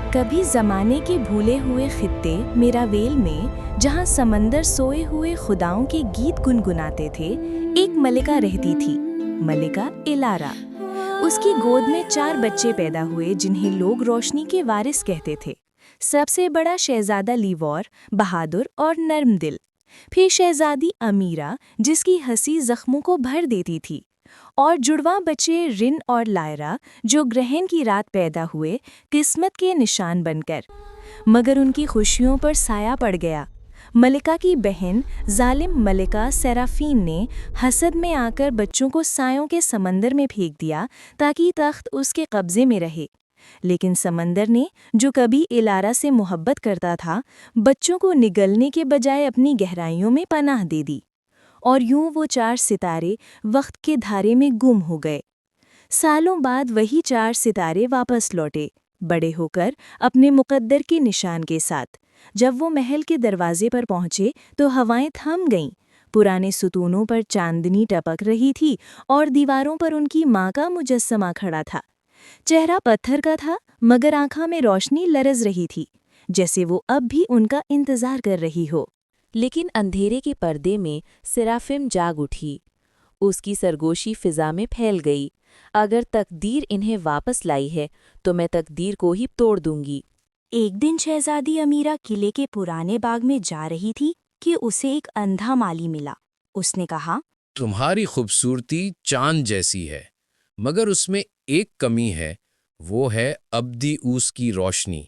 कभी ज़माने के भूले हुए खित्ते मेरावेल में जहाँ समंदर सोए हुए खुदाओं के गीत गुनगुनाते थे, एक मलिका रहती थी। मलिका इलारा। उसकी गोद में 4 बच्चे पैदा हुए जिन्हें लोग रोशनी के वारिस कहते थे। सबसे बड़ा शहजादा लीवोर, बहादुर और नर्म दिल। फिर शहजादी अमीरा, जिसकी हंसी जख्मों को भर देती थी। और जुड़वां बच्चे रिन और लायरा, जो ग्रहण की रात पैदा हुए, किस्मत के निशान बनकर। मगर उनकी खुशियों पर साया पड़ गया। मलिका की बहन जालिम मलिका सेराफीन ने हसद में आकर बच्चों को सायों के समंदर में फेंक दिया ताकि तख्त उसके कब्जे में रहे। लेकिन समंदर ने, जो कभी इलारा से मोहब्बत करता था, बच्चों को निगलने के बजाय अपनी गहराइयों में पनाह दे दी। और यूं वो 4 सितारे वक्त के धारे में गुम हो गए। सालों बाद वही 4 सितारे वापस लौटे, बड़े होकर अपने मुकद्दर के निशान के साथ। जब वो महल के दरवाजे पर पहुंचे तो हवाएं थम गईं। पुराने सुतूनों पर चांदनी टपक रही थी और दीवारों पर उनकी माँ का मुजस्समा खड़ा था। चेहरा पत्थर का था, मगर आंखों में रोशनी लरज रही थी, जैसे वो अब भी उनका इंतजार कर रही हो। लेकिन अंधेरे के पर्दे में सेराफिम जाग उठी। उसकी सरगोशी फिजा में फैल गई। अगर तकदीर इन्हें वापस लाई है तो मैं तकदीर को ही तोड़ दूंगी। एक दिन शहजादी अमीरा किले के पुराने बाग में जा रही थी कि उसे एक अंधा माली मिला। उसने कहा, तुम्हारी खूबसूरती चांद जैसी है, मगर उसमें एक कमी है, वो है अब्दी ऊस की रोशनी,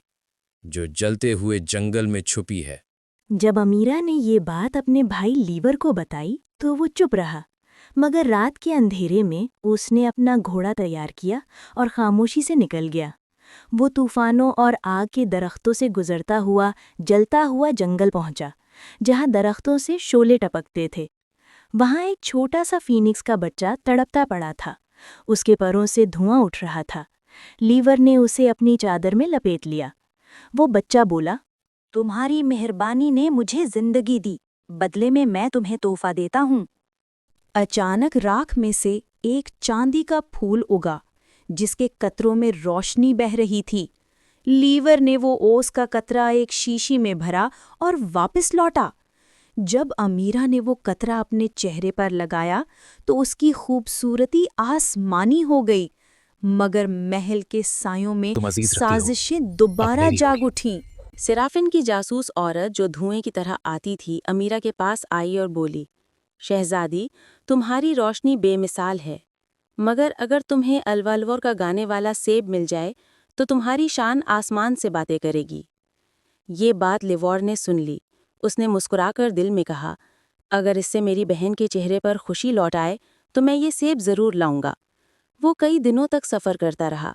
जो जलते हुए जंगल में छुपी है। जब अमीरा ने ये बात अपने भाई लीवर को बताई तो वो चुप रहा। मगर रात के अंधेरे में उसने अपना घोड़ा तैयार किया और खामोशी से निकल गया। वो तूफानों और आग के दरख्तों से गुजरता हुआ जलता हुआ जंगल पहुंचा, जहां दरख्तों से शोले टपकते थे। वहां एक छोटा सा फीनिक्स का बच्चा तड़पता पड़ा था। उसके परों से धुआं उठ रहा था। लीवर ने उसे अपनी चादर में लपेट लिया। वो बच्चा बोला, तुम्हारी मेहरबानी ने मुझे जिंदगी दी, बदले में मैं तुम्हें तोहफा देता हूँ। अचानक राख में से एक चांदी का फूल उगा, जिसके कतरों में रोशनी बह रही थी। लीवर ने वो ओस का कतरा एक शीशी में भरा और वापस लौटा। जब अमीरा ने वो कतरा अपने चेहरे पर लगाया तो उसकी खूबसूरती आसमानी हो गई। मगर महल के सायों में साजिशें दोबारा जाग उठीं। सेराफिन की जासूस औरत, जो धुएं की तरह आती थी, अमीरा के पास आई और बोली, शहजादी, तुम्हारी रोशनी बेमिसाल है, मगर अगर तुम्हें अलवालवर का गाने वाला सेब मिल जाए तो तुम्हारी शान आसमान से बातें करेगी। ये बात लिवोर ने सुन ली। उसने मुस्कुराकर दिल में कहा, अगर इससे मेरी बहन के चेहरे पर खुशी लौट आए तो मैं ये सेब ज़रूर लाऊंगा। वो कई दिनों तक सफ़र करता रहा।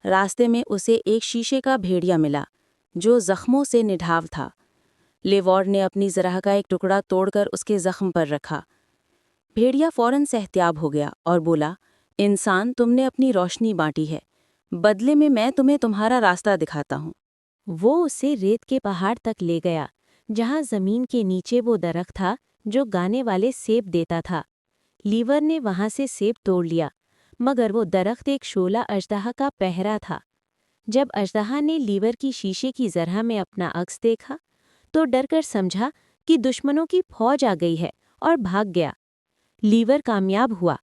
रास्ते में उसे एक शीशे का भेड़िया मिला, जो जख्मों से निढाव था। लिवोर ने अपनी ज़रह का एक टुकड़ा तोड़कर उसके जख्म पर रखा। भेड़िया फौरन सहत्याब हो गया और बोला, इंसान, तुमने अपनी रोशनी बांटी है, बदले में मैं तुम्हें तुम्हारा रास्ता दिखाता हूँ। वो उसे रेत के पहाड़ तक ले गया, जहाँ ज़मीन के नीचे वो दरख्त था जो गाने वाले सेब देता था। लीवर ने वहाँ से सेब तोड़ लिया, मगर वो दरख्त एक शोला अजदहा का पहरा था। जब अजदहा ने लीवर की शीशे की ज़रह में अपना अक्स देखा तो डरकर समझा कि दुश्मनों की फौज आ गई है और भाग गया। लीवर कामयाब हुआ।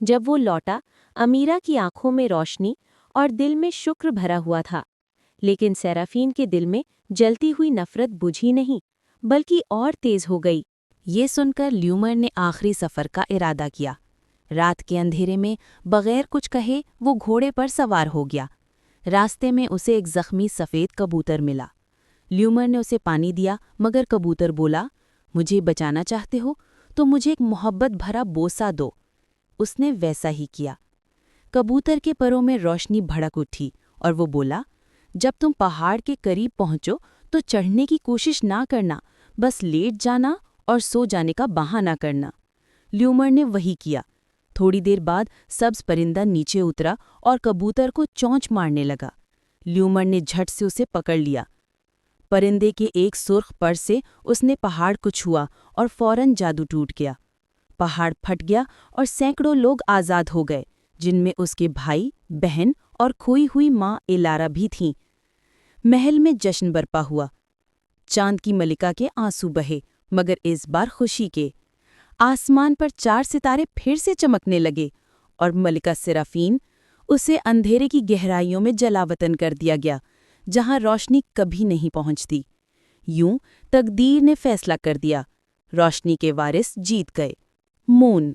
जब वो लौटा, अमीरा की आंखों में रोशनी और दिल में शुक्र भरा हुआ था। लेकिन सेराफीन के दिल में जलती हुई नफरत बुझी नहीं, बल्कि और तेज हो गई। ये सुनकर ल्यूमर ने आखिरी सफ़र का इरादा किया। रात के अंधेरे में बगैर कुछ कहे वो घोड़े पर सवार हो गया। रास्ते में उसे एक ज़ख्मी सफ़ेद कबूतर मिला। ल्यूमर ने उसे पानी दिया, मगर कबूतर बोला, मुझे बचाना चाहते हो तो मुझे एक मोहब्बत भरा बोसा दो। उसने वैसा ही किया। कबूतर के परों में रोशनी भड़क उठी और वो बोला, जब तुम पहाड़ के करीब पहुंचो तो चढ़ने की कोशिश ना करना, बस लेट जाना और सो जाने का बहाना करना। ल्यूमर ने वही किया। थोड़ी देर बाद सब्ज परिंदा नीचे उतरा और कबूतर को चोंच मारने लगा। ल्यूमर ने झट से उसे पकड़ लिया। परिंदे के एक सुर्ख पर से उसने पहाड़ को छुआ और फौरन जादू टूट गया। पहाड़ फट गया और सैकड़ों लोग आज़ाद हो गए, जिनमें उसके भाई, बहन और खोई हुई माँ इलारा भी थीं। محل میں جشن برپا ہوا۔ چاند کی ملکہ کے آنسو بہے، مگر اس بار خوشی کے۔ آسمان پر 4 ستارے پھر سے چمکنے لگے اور ملکہ سرافین اسے اندھیرے کی گہرائیوں میں جلاوطن کر دیا گیا، جہاں روشنی کبھی نہیں پہنچتی۔ یوں تقدیر نے فیصلہ کر دیا، روشنی کے وارث جیت گئے۔ مون